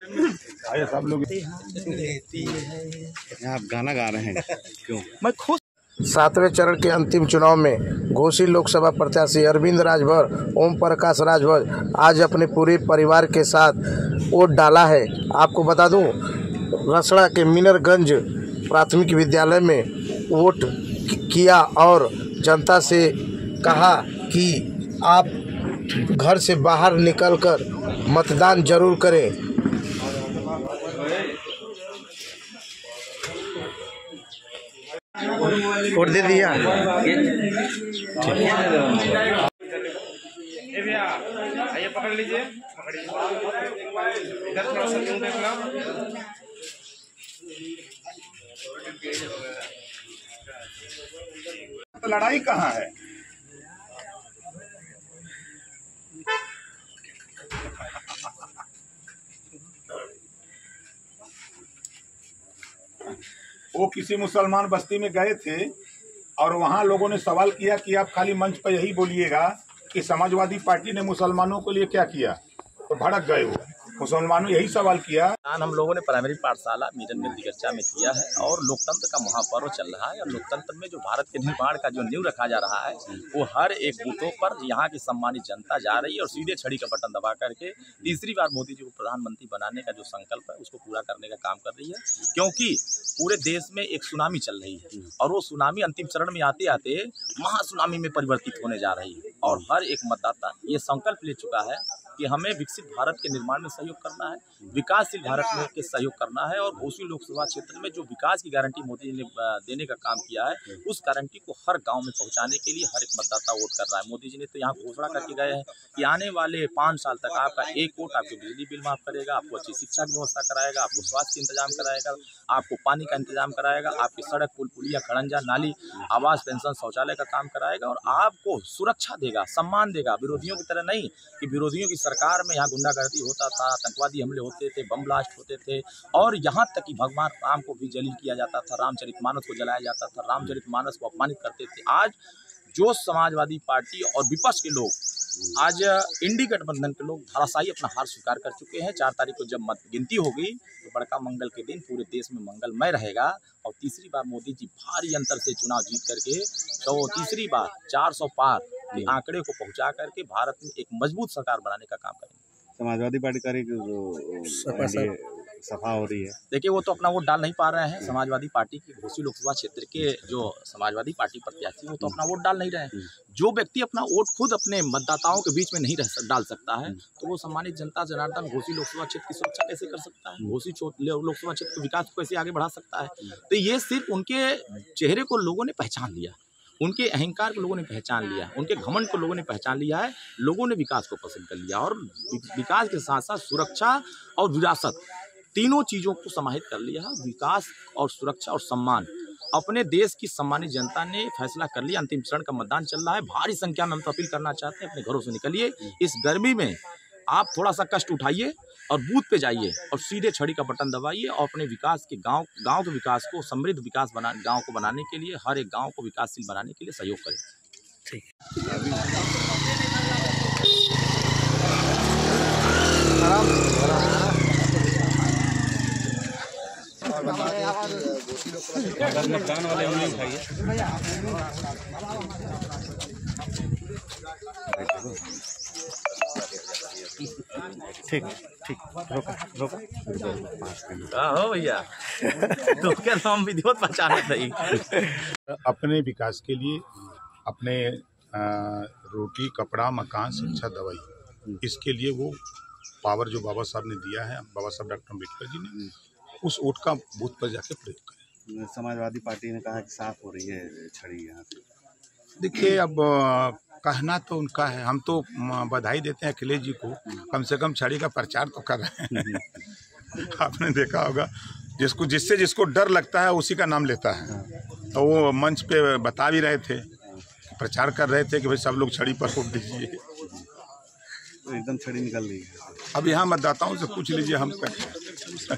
आए सब लोग आप गाना गा रहे हैं क्यों? मैं खुश। 7वें चरण के अंतिम चुनाव में घोसी लोकसभा प्रत्याशी अरविंद राजभर ओम प्रकाश राजभर आज अपने पूरे परिवार के साथ वोट डाला है। आपको बता दूं, रसड़ा के मिनरगंज प्राथमिक विद्यालय में वोट किया और जनता से कहा कि आप घर से बाहर निकलकर मतदान जरूर करें। वोट दे दिया। भैया आइए, पकड़ लीजिए, इधर थोड़ा सा जूम देख लो। तो लड़ाई कहाँ है? वो किसी मुसलमान बस्ती में गए थे और वहाँ लोगों ने सवाल किया कि आप खाली मंच पर यही बोलिएगा कि समाजवादी पार्टी ने मुसलमानों के लिए क्या किया, तो भड़क गए। वो मुसलमानों यही सवाल किया। हम लोगों ने प्राइमरी पाठशाला मीरन दिगरचा में किया है और लोकतंत्र का महापर्व चल रहा है। और लोकतंत्र में जो भारत के निर्माण का जो नींव रखा जा रहा है वो हर एक बूथों पर यहाँ की सम्मानित जनता जा रही है और सीधे छड़ी का बटन दबा करके तीसरी बार मोदी जी को प्रधानमंत्री बनाने का जो संकल्प है उसको पूरा करने का काम कर रही है। क्योंकि पूरे देश में एक सुनामी चल रही है और वो सुनामी अंतिम चरण में आते आते महासुनामी में परिवर्तित होने जा रही है। और हर एक मतदाता ये संकल्प ले चुका है कि हमें विकसित भारत के निर्माण में सहयोग करना है, विकासशील भारत में के सहयोग करना है। और घोसी लोकसभा क्षेत्र में जो विकास की गारंटी मोदी जी ने देने का काम किया है उस गारंटी को हर गांव में पहुंचाने के लिए हर एक मतदाता वोट कर रहा है। मोदी जी ने तो यहाँ घोषणा करके गए हैं कि आने वाले 5 साल तक आपका एक वोट आपको बिजली बिल माफ करेगा, आपको अच्छी शिक्षा की व्यवस्था कराएगा, आपको स्वास्थ्य का इंतजाम कराएगा, आपको पानी का इंतजाम कराएगा, आपकी सड़क पुल पुलिया खड़ंजा नाली आवास पेंशन शौचालय का काम कराएगा और आपको सुरक्षा देगा, सम्मान देगा। विरोधियों की तरह नहीं कि विरोधियों की सरकार में यहाँ गुंडागर्दी होता था, आतंकवादी हमले होते थे, बम ब्लास्ट होते थे और यहाँ तक कि भगवान राम को भी जलील किया जाता था, रामचरितमानस को जलाया जाता था, रामचरितमानस को अपमानित करते थे। आज जो समाजवादी पार्टी और विपक्ष के लोग, आज इंडी गठबंधन के लोग धराशायी अपना हार स्वीकार कर चुके हैं। 4 तारीख को जब मत गिनती होगी तो बड़का मंगल के दिन पूरे देश में मंगलमय रहेगा और तीसरी बार मोदी जी भारी अंतर से चुनाव जीत करके तो तीसरी बार 400 पार के आंकड़े को पहुंचा करके भारत में एक मजबूत सरकार बनाने का काम करेंगे। समाजवादी पार्टी का सफा हो रही है। देखिए, वो तो अपना वोट डाल नहीं पा रहे हैं। समाजवादी पार्टी की घोसी लोकसभा क्षेत्र के जो समाजवादी पार्टी प्रत्याशी वो तो अपना वोट डाल नहीं रहे हैं। जो व्यक्ति अपना वोट खुद अपने मतदाताओं के बीच में नहीं डाल सकता है तो वो सम्मानित जनता जनार्दन घोसी लोकसभा क्षेत्र की सुरक्षा कैसे कर सकता है, घोसी लोकसभा क्षेत्र के विकास को कैसे आगे बढ़ा सकता है। तो ये सिर्फ उनके चेहरे को लोगों ने पहचान लिया, उनके अहंकार को लोगों ने पहचान लिया, उनके घमंड को लोगों ने पहचान लिया है। लोगों ने विकास को पसंद कर लिया और विकास के साथ साथ सुरक्षा और विरासत तीनों चीज़ों को समाहित कर लिया है। विकास और सुरक्षा और सम्मान अपने देश की सम्मानित जनता ने फैसला कर लिया। अंतिम चरण का मतदान चल रहा है, भारी संख्या में हम तो अपील करना चाहते हैं अपने घरों से निकलिए। इस गर्मी में आप थोड़ा सा कष्ट उठाइए और बूथ पे जाइए और सीधे छड़ी का बटन दबाइए और अपने विकास के गांव के विकास को समृद्ध विकास गांव को बनाने के लिए, हर एक गांव को विकासशील बनाने के लिए सहयोग करें। ठीक मतदान वाले हम लोग खाइए। ठीक ठीक, रोका हो भैया तो क्या नाम विधिवत पहचाने थे। अपने विकास के लिए अपने रोटी कपड़ा मकान शिक्षा दवाई, इसके लिए वो पावर जो बाबा साहब ने दिया है, बाबा साहब डॉक्टर अम्बेडकर जी ने, उस वोट का बूथ पर जाके प्रयोग करें। समाजवादी पार्टी ने कहा कि साफ हो रही है छड़ी यहाँ से। देखिए, अब कहना तो उनका है, हम तो बधाई देते हैं अखिलेश जी को, कम से कम छड़ी का प्रचार तो कर रहे हैं। आपने देखा होगा जिसको डर लगता है उसी का नाम लेता है। तो वो मंच पे बता भी रहे थे, प्रचार कर रहे थे कि भाई सब लोग छड़ी पर वोट दीजिए। तो एकदम छड़ी निकल रही है। अब यहाँ मतदाताओं से पूछ लीजिए हम क्या।